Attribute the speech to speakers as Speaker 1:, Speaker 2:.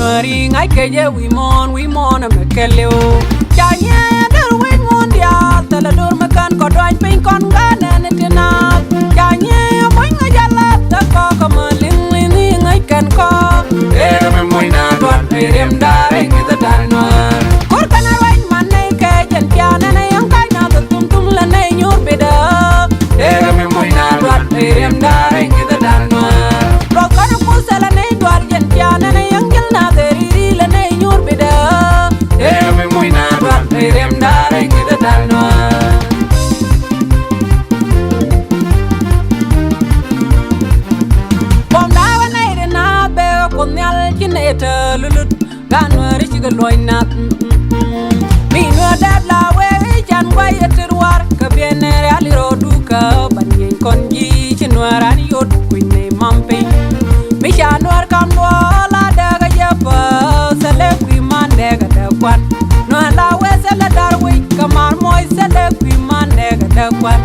Speaker 1: nueri ngai keje we mon a mekeleo chanye der we mon dia tala dur mekan ko doy pin kon gane netina chanye moy nga jala ta ko maling ni ngai kan ko me moy na dot rem dare ngita tanwa kor kana lain manne ke jen piana na yang kai na tum la nei nyur beda me moy na dot rem dare ngita tanwa ro kana pusala nei dot jen piana na yang gel na deri la nei nyur beda me moy na dot rem dare ngita tanwa Kineta lulut ganwari chiga loina mi no dat la we chan wa yeter war ka biene ali roduka banyen konji chinwaran yot kwine mampe mi chanwar kam wala daga yapa sele kwi man daga da kwan no la we sele dar we kamar moy sele kwi man daga da kwan